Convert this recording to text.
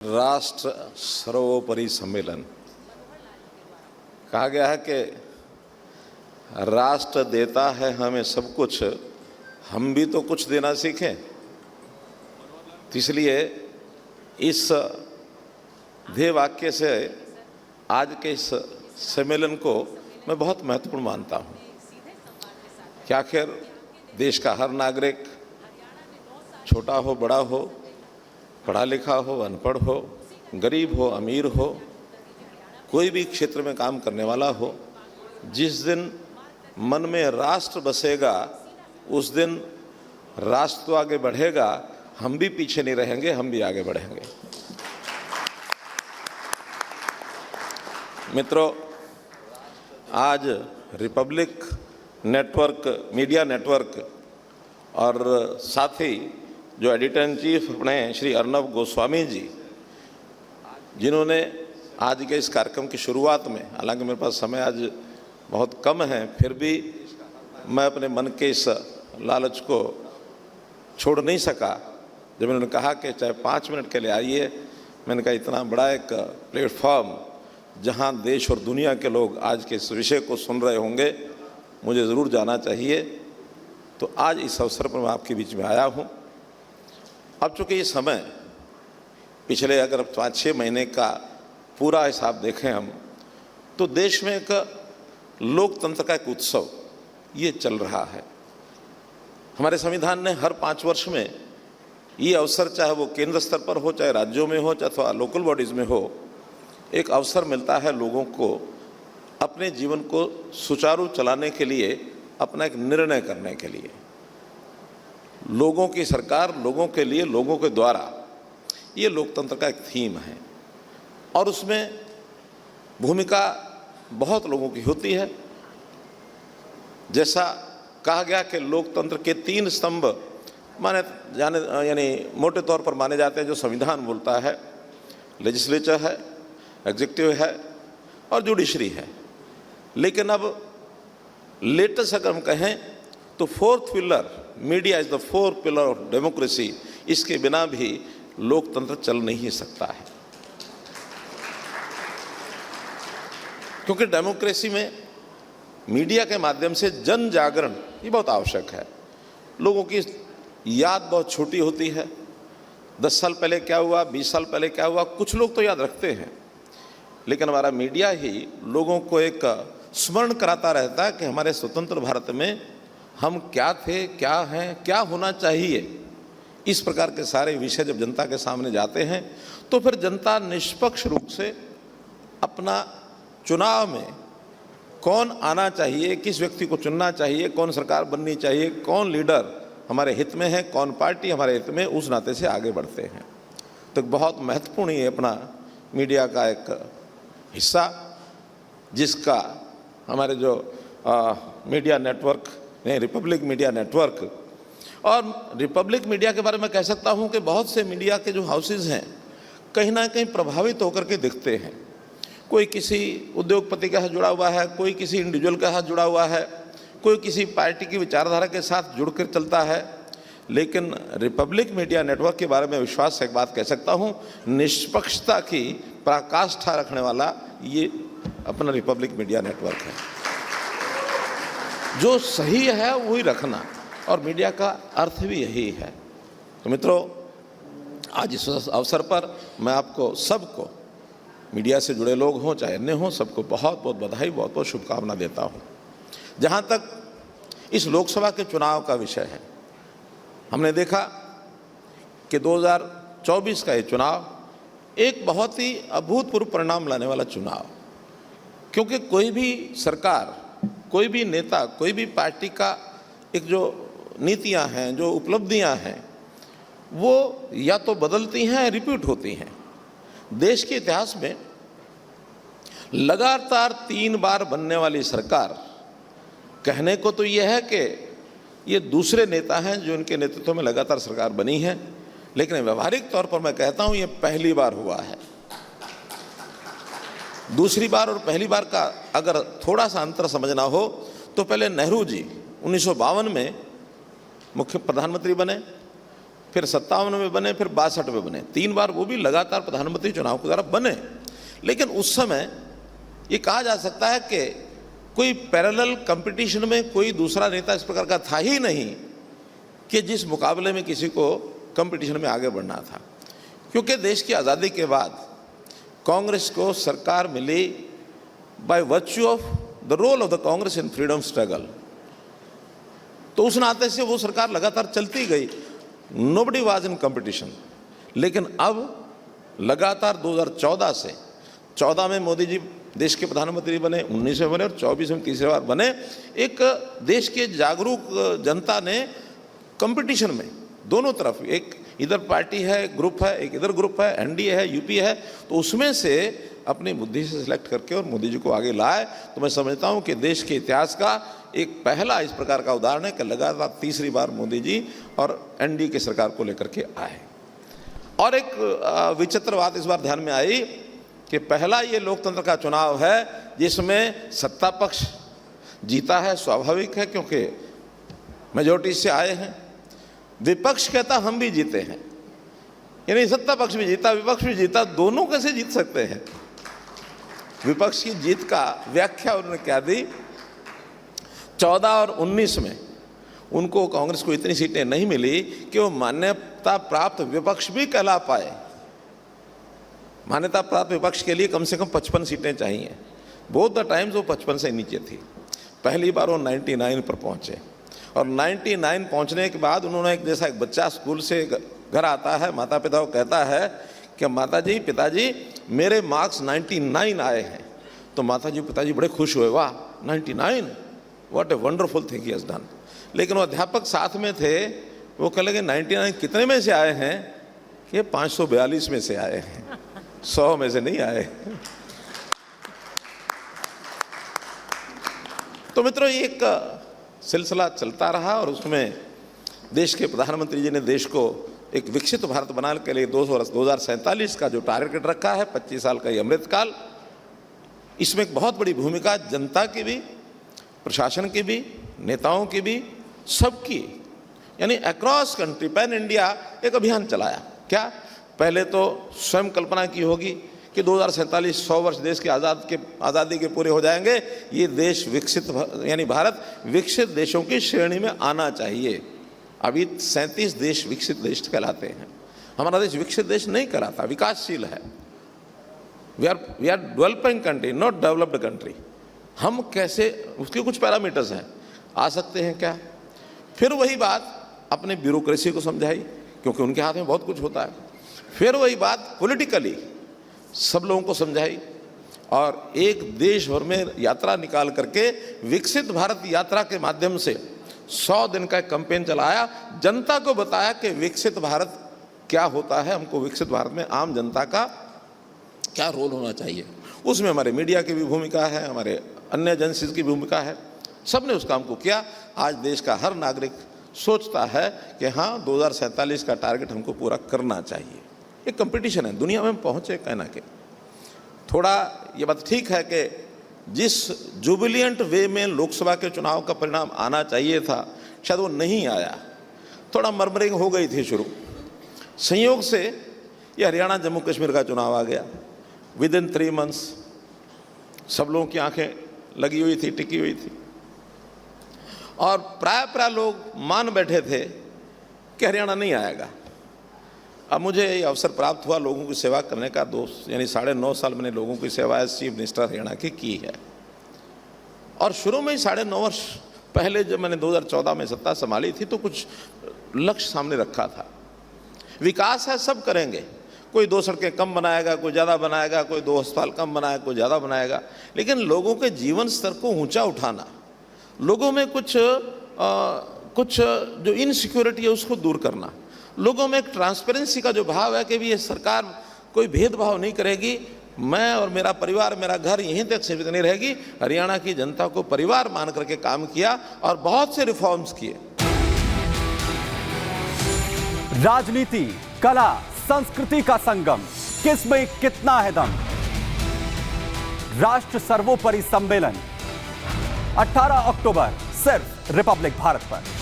राष्ट्र सर्वोपरि सम्मेलन कहा गया है कि राष्ट्र देता है हमें सब कुछ, हम भी तो कुछ देना सीखें। तो इसलिए इस ध्येय वाक्य से आज के इस सम्मेलन को मैं बहुत महत्वपूर्ण मानता हूँ कि आखिर देश का हर नागरिक, छोटा हो बड़ा हो, पढ़ा लिखा हो अनपढ़ हो, गरीब हो अमीर हो, कोई भी क्षेत्र में काम करने वाला हो, जिस दिन मन में राष्ट्र बसेगा उस दिन राष्ट्र तो आगे बढ़ेगा, हम भी पीछे नहीं रहेंगे, हम भी आगे बढ़ेंगे। मित्रों, आज रिपब्लिक नेटवर्क, मीडिया नेटवर्क और साथ ही जो एडिटर इन चीफ अपने श्री अर्नब गोस्वामी जी, जिन्होंने आज के इस कार्यक्रम की शुरुआत में, हालांकि मेरे पास समय आज बहुत कम है, फिर भी मैं अपने मन के इस लालच को छोड़ नहीं सका। जब उन्होंने कहा कि चाहे 5 मिनट के लिए आइए, मैंने कहा इतना बड़ा एक प्लेटफॉर्म जहां देश और दुनिया के लोग आज के इस विषय को सुन रहे होंगे, मुझे ज़रूर जाना चाहिए। तो आज इस अवसर पर मैं आपके बीच में आया हूं। अब चूँकि ये समय पिछले अगर 5-6 महीने का पूरा हिसाब देखें हम, तो देश में एक लोकतंत्र का एक उत्सव ये चल रहा है। हमारे संविधान ने हर 5 वर्ष में ये अवसर, चाहे वो केंद्र स्तर पर हो, चाहे राज्यों में हो, चाहे लोकल बॉडीज़ में हो, एक अवसर मिलता है लोगों को अपने जीवन को सुचारू चलाने के लिए, अपना एक निर्णय करने के लिए। लोगों की सरकार, लोगों के लिए, लोगों के द्वारा, ये लोकतंत्र का एक थीम है और उसमें भूमिका बहुत लोगों की होती है। जैसा कहा गया कि लोकतंत्र के 3 स्तंभ माने जाने, यानी मोटे तौर पर माने जाते हैं। जो संविधान बोलता है, लेजिस्लेचर है, एग्जीक्यूटिव है और जुडिशरी है। लेकिन अब लेटेस्ट अगर हम कहें तो 4th pillar, media is the 4th pillar of democracy. इसके बिना भी लोकतंत्र चल नहीं सकता है, क्योंकि डेमोक्रेसी में मीडिया के माध्यम से जन जागरण ये बहुत आवश्यक है। लोगों की याद बहुत छोटी होती है। 10 साल पहले क्या हुआ, 20 साल पहले क्या हुआ, कुछ लोग तो याद रखते हैं, लेकिन हमारा मीडिया ही लोगों को एक स्मरण कराता रहता है कि हमारे स्वतंत्र भारत में हम क्या थे, क्या हैं, क्या होना चाहिए। इस प्रकार के सारे विषय जब जनता के सामने जाते हैं तो फिर जनता निष्पक्ष रूप से अपना चुनाव में कौन आना चाहिए, किस व्यक्ति को चुनना चाहिए, कौन सरकार बननी चाहिए, कौन लीडर हमारे हित में है, कौन पार्टी हमारे हित में, उस नाते से आगे बढ़ते हैं। तो बहुत महत्वपूर्ण ये अपना मीडिया का एक हिस्सा, जिसका हमारे जो media network, Republic media network, और रिपब्लिक मीडिया के बारे में कह सकता हूं कि बहुत से मीडिया के जो हाउसेज हैं कहीं ना कहीं प्रभावित होकर के दिखते हैं। कोई किसी उद्योगपति के साथ जुड़ा हुआ है, कोई किसी इंडिविजुअल के साथ जुड़ा हुआ है, कोई किसी पार्टी की विचारधारा के साथ जुड़कर चलता है। लेकिन रिपब्लिक मीडिया नेटवर्क के बारे में विश्वास से एक बात कह सकता हूँ, निष्पक्षता की पराकाष्ठा रखने वाला ये अपना रिपब्लिक मीडिया नेटवर्क है। जो सही है वही रखना, और मीडिया का अर्थ भी यही है। तो मित्रों, आज इस अवसर पर मैं आपको सबको, मीडिया से जुड़े लोग हों चाहे अन्य हों, सबको बहुत बहुत बधाई, बहुत बहुत शुभकामना देता हूँ। जहाँ तक इस लोकसभा के चुनाव का विषय है, हमने देखा कि 2024 का ये चुनाव एक बहुत ही अभूतपूर्व परिणाम लाने वाला चुनाव, क्योंकि कोई भी सरकार, कोई भी नेता, कोई भी पार्टी का एक जो नीतियां हैं, जो उपलब्धियां हैं, वो या तो बदलती हैं, रिपीट होती हैं। देश के इतिहास में लगातार 3 बार बनने वाली सरकार, कहने को तो ये है कि ये दूसरे नेता हैं जो इनके नेतृत्व में लगातार सरकार बनी है, लेकिन व्यवहारिक तौर पर मैं कहता हूं ये पहली बार हुआ है। दूसरी बार और पहली बार का अगर थोड़ा सा अंतर समझना हो तो पहले नेहरू जी 1952 में मुख्य प्रधानमंत्री बने, फिर 57 में बने, फिर 62 में बने, 3 बार वो भी लगातार प्रधानमंत्री चुनाव के द्वारा बने। लेकिन उस समय ये कहा जा सकता है कि कोई पैरेलल कंपटीशन में कोई दूसरा नेता इस प्रकार का था ही नहीं कि जिस मुकाबले में किसी को कंपटीशन में आगे बढ़ना था। क्योंकि देश की आज़ादी के बाद कांग्रेस को सरकार मिली by virtue of the role of the Congress in freedom struggle, तो उस नाते से वो सरकार लगातार चलती गई, नोबडी वाज इन कंपटीशन। लेकिन अब लगातार 2014 से 14 में मोदी जी देश के प्रधानमंत्री बने, 19 में बने और 24 में तीसरी बार बने। एक देश के जागरूक जनता ने कंपटीशन में दोनों तरफ, एक इधर पार्टी है, ग्रुप है, एक इधर ग्रुप है, एनडीए है, यूपीए है, तो उसमें से अपनी बुद्धि से सिलेक्ट करके और मोदी जी को आगे लाए। तो मैं समझता हूं कि देश के इतिहास का एक पहला इस प्रकार का उदाहरण है कि लगातार तीसरी बार मोदी जी और एनडीए की सरकार को लेकर के आए। और एक विचित्र बात इस बार ध्यान में आई कि पहला ये लोकतंत्र का चुनाव है जिसमें सत्ता पक्ष जीता है। स्वाभाविक है क्योंकि मेजोरिटी से आए हैं। विपक्ष कहता हम भी जीते हैं, यानी सत्ता पक्ष भी जीता, विपक्ष भी जीता, दोनों कैसे जीत सकते हैं? विपक्ष की जीत का व्याख्या उन्होंने क्या दी? 14 और 19 में उनको, कांग्रेस को इतनी सीटें नहीं मिली कि वो मान्यता प्राप्त विपक्ष भी कहला पाए। मान्यता प्राप्त विपक्ष के लिए कम से कम 55 सीटें चाहिए। बोथ द टाइम्स वो 55 से नीचे थी। पहली बार वो 99 पर पहुंचे और 99 पहुंचने के बाद उन्होंने, एक जैसा एक बच्चा स्कूल से घर आता है, माता पिता को कहता है कि माता जी, पिताजी मेरे मार्क्स 99 आए हैं। तो माता जी पिताजी बड़े खुश हुए, वाह 99, what a wonderful thing he has done. लेकिन वो अध्यापक साथ में थे, वो कह लगे 99 कितने में से आए हैं? ये 542 में से आए हैं, 100 में से नहीं आए। तो मित्रों, ये एक सिलसिला चलता रहा और उसमें देश के प्रधानमंत्री जी ने देश को एक विकसित भारत बनाने के लिए 2047 का जो टारगेट रखा है, 25 साल का ये अमृतकाल, इसमें एक बहुत बड़ी भूमिका जनता की भी, प्रशासन की भी, नेताओं की भी, सबकी, यानी अक्रॉस कंट्री, पैन इंडिया एक अभियान चलाया। क्या? पहले तो स्वयं कल्पना की होगी कि 2047 100 वर्ष देश के आज़ादी के पूरे हो जाएंगे, ये देश विकसित, यानी भारत विकसित देशों की श्रेणी में आना चाहिए। अभी 37 देश विकसित देश कहलाते हैं। हमारा देश विकसित देश नहीं कहलाता, विकासशील है। We are developing country, not developed country. हम कैसे, उसके कुछ पैरामीटर्स हैं, आ सकते हैं क्या? फिर वही बात अपने ब्यूरोक्रेसी को समझाई, क्योंकि उनके हाथ में बहुत कुछ होता है। फिर वही बात पॉलिटिकली सब लोगों को समझाई और एक देश भर में यात्रा निकाल करके विकसित भारत यात्रा के माध्यम से 100 दिन का कैंपेन चलाया। जनता को बताया कि विकसित भारत क्या होता है, हमको विकसित भारत में आम जनता का क्या रोल होना चाहिए। उसमें हमारे मीडिया की भी भूमिका है, हमारे अन्य एजेंसीज की भूमिका है। सबने उस काम को किया। आज देश का हर नागरिक सोचता है कि हाँ, 2047 का टारगेट हमको पूरा करना चाहिए। एक कंपटीशन है, दुनिया में हम पहुँचे कहना के। थोड़ा ये बात ठीक है कि जिस जुबिलियंट वे में लोकसभा के चुनाव का परिणाम आना चाहिए था, शायद वो नहीं आया। थोड़ा मर्मरिंग हो गई थी शुरू। संयोग से ये हरियाणा जम्मू कश्मीर का चुनाव आ गया। विद इन 3 मंथ्स सब लोगों की आंखें लगी हुई थी, टिकी हुई थी और प्राय लोग मान बैठे थे कि हरियाणा नहीं आएगा। अब मुझे ये अवसर प्राप्त हुआ लोगों की सेवा करने का, यानी 9.5 साल मैंने लोगों की सेवा एज चीफ मिनिस्टर हरियाणा की है। और शुरू में ही 9.5 वर्ष पहले जब मैंने 2014 में सत्ता संभाली थी तो कुछ लक्ष्य सामने रखा था। विकास है, सब करेंगे। कोई 2 सड़कें कम बनाएगा, कोई ज़्यादा बनाएगा, कोई 2 अस्पताल कम बनाएगा, कोई ज़्यादा बनाएगा, लेकिन लोगों के जीवन स्तर को ऊंचा उठाना, लोगों में कुछ जो इनसिक्योरिटी है उसको दूर करना, लोगों में एक ट्रांसपेरेंसी का जो भाव है कि भी ये सरकार कोई भेदभाव नहीं करेगी, मैं और मेरा परिवार, मेरा घर यहीं तक सीमित नहीं रहेगी। हरियाणा की जनता को परिवार मान करके काम किया और बहुत से रिफॉर्म्स किए। राजनीति, कला, संस्कृति का संगम, किसमें कितना है दम। राष्ट्र सर्वोपरि सम्मेलन 18 अक्टूबर सिर्फ रिपब्लिक भारत पर।